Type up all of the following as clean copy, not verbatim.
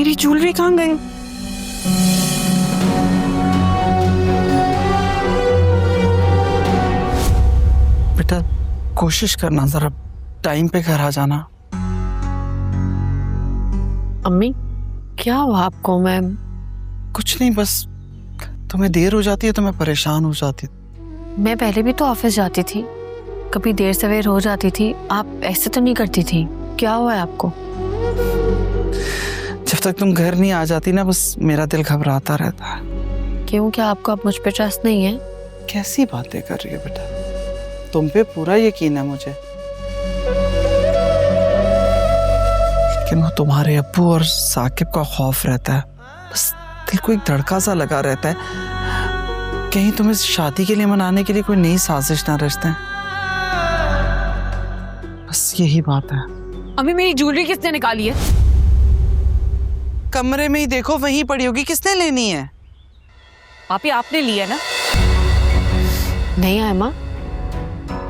मेरी ज्वेलरी कहाँ गई? बेटा कोशिश करना, जरा टाइम पे घर आ जाना। अम्मी क्या हुआ आपको? मैं कुछ नहीं, बस तुम्हें देर हो जाती है तो मैं परेशान हो जाती। मैं पहले भी तो ऑफिस जाती थी, कभी देर सवेर हो जाती थी, आप ऐसे तो नहीं करती थी। क्या हुआ है आपको? जब तक तुम घर नहीं आ जाती ना, बस मेरा दिल घबराता रहता है। क्यों, क्या आपको अब मुझ पे ट्रस्ट नहीं है? कैसी बातें कर रही है बेटा, तुम पे पूरा यकीन है मुझे, लेकिन वो तुम्हारे अब्बू और साकिब का खौफ रहता है। बस दिल को एक धड़का सा लगा रहता है, कहीं तुम्हें शादी के लिए मनाने के लिए कोई नई साजिश ना रचते हैं। बस यही बात है। अम्मी मेरी ज्वेलरी किसने निकाली है? कमरे में ही देखो, वहीं पड़ी होगी। किसने लेनी है? पापी आपने ली है ना? नहीं आयमा,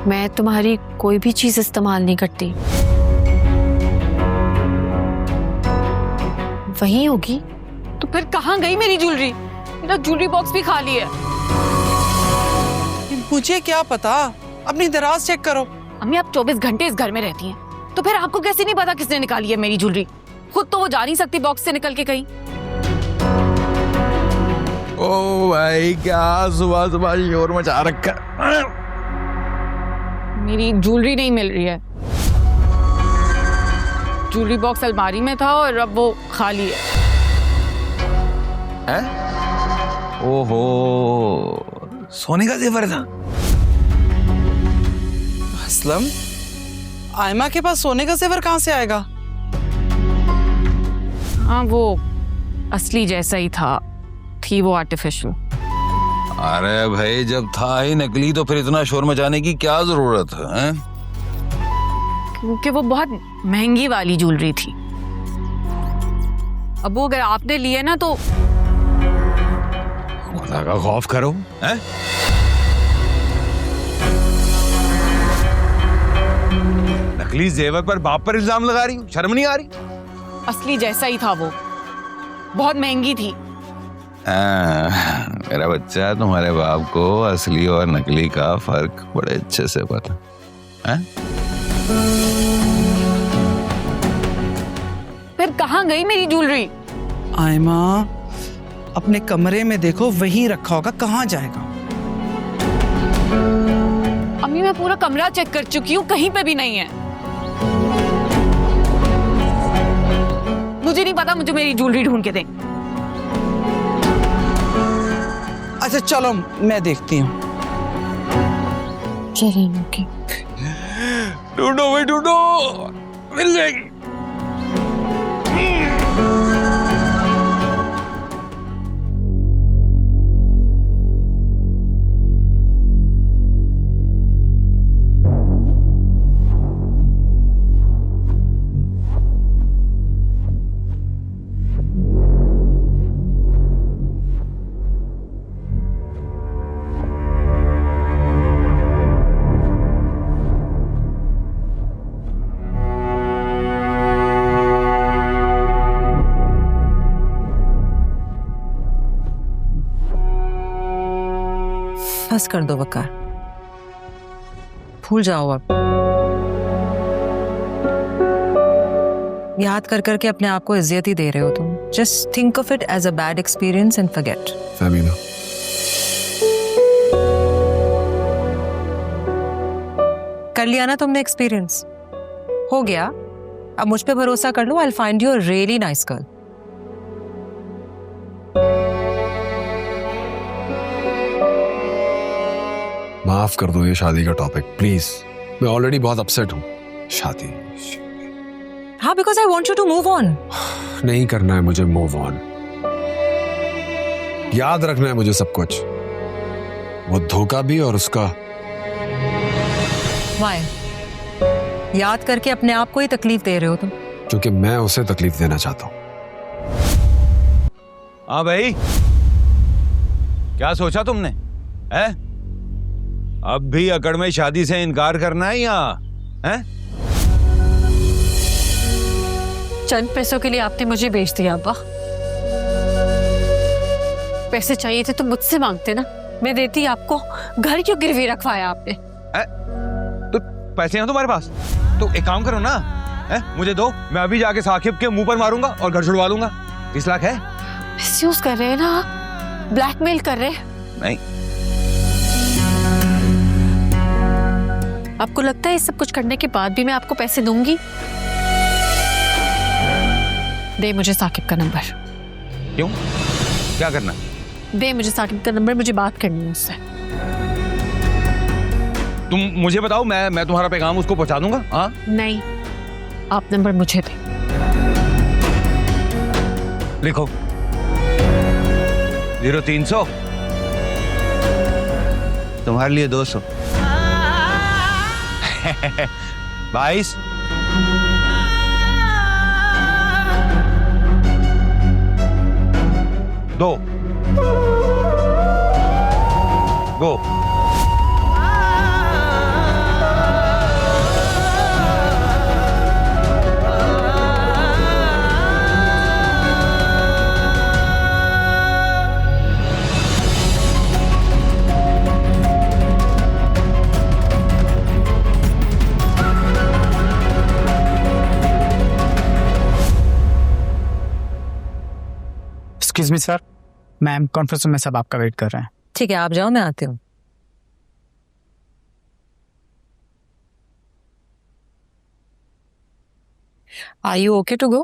मैं तुम्हारी कोई भी चीज इस्तेमाल नहीं करती। वहीं होगी। तो फिर कहाँ गई मेरी ज्वेलरी? मेरा ज्वेलरी बॉक्स भी खाली है। मुझे क्या पता, अपनी दराज चेक करो। अम्मी आप 24 घंटे इस घर में रहती हैं, तो फिर आपको कैसे नहीं पता किसने निकाली है मेरी ज्वेलरी? खुद तो वो जा नहीं सकती बॉक्स से निकल के कहीं। ओ भाई क्या सुबह सुबह शोर मचा रखा। मेरी ज्वेलरी नहीं मिल रही है। ज्वेलरी बॉक्स अलमारी में था और अब वो खाली है। ओहो, सोने का जेवर था। असलम, आयमा के पास सोने का जेवर कहाँ से आएगा? हाँ वो असली जैसा ही था, थी वो आर्टिफिशियल। अरे भाई जब था ही नकली तो फिर इतना शोर मचाने की क्या जरूरत है? क्योंकि वो बहुत महंगी वाली ज्वेलरी थी। अब वो अगर आपने ली है ना तो खुदा का खौफ करो हैं? नकली जेवर पर बाप पर इल्जाम लगा रही हूँ, शर्म नहीं आ रही? असली जैसा ही था वो, बहुत महंगी थी। मेरा बच्चा, तुम्हारे बाप को असली और नकली का फर्क बड़े अच्छे से पता है? फिर कहाँ गई मेरी ज्वेलरी? आयमा अपने कमरे में देखो, वहीं रखा होगा, कहाँ जाएगा? अम्मी मैं पूरा कमरा चेक कर चुकी हूँ, कहीं पे भी नहीं है। मुझे नहीं पता, मुझे मेरी ज्वेलरी ढूंढ के दें। अच्छा चलो मैं देखती हूँ। चलिए ढूंढो भाई ढूंढो, मिल जाएगी। बस कर दो वकार, भूल जाओ अब। याद कर करके अपने आप को इज्जत ही दे रहे हो तुम। Just think of it as a bad experience and forget. Fahmina, कर लिया ना तुमने एक्सपीरियंस, हो गया। अब मुझ पे भरोसा कर लो, I will find you a really nice girl. माफ कर दो ये शादी का टॉपिक प्लीज, मैं ऑलरेडी बहुत अपसेट हूँ। शादी हाँ, because I want you to move on. नहीं करना है मुझे मूव ऑन, याद रखना है मुझे सब कुछ, वो धोखा भी और उसका। वाई? याद करके अपने आप को ही तकलीफ दे रहे हो तुम। क्योंकि मैं उसे तकलीफ देना चाहता हूँ। हाँ भाई, क्या सोचा तुमने है? अब भी अकड़ में शादी से इनकार करना है या है? चंद पैसों के लिए आपने मुझे बेच दिया अब्बा। पैसे चाहिए थे तो मुझसे मांगते ना, मैं देती आपको। घर क्यों गिरवी रखवाया आपने? तो पैसे हैं तुम्हारे पास, तो एक काम करो ना, मुझे दो, मैं अभी जाके साकिब के मुंह पर मारूंगा और घर छुड़वा लूंगा। 20 लाख है। मिसयूज कर रहे हैं ना आप, ब्लैकमेल कर रहे हैं। नहीं, आपको लगता है इस सब कुछ करने के बाद भी मैं आपको पैसे दूंगी? दे मुझे साकिब का नंबर। क्यों, क्या करना? दे मुझे साकिब का नंबर, मुझे बात करनी है उससे। तुम मुझे बताओ, मैं तुम्हारा पैगाम उसको पहुंचा दूंगा। हाँ नहीं, आप नंबर मुझे दे। लिखो 0300 तुम्हारे लिए 200 22 2 go. Excuse me sir, ma'am conference में सब आपका वेट कर रहे हैं। ठीक है, आप जाओ, मैं आती हूँ। Are you okay to go?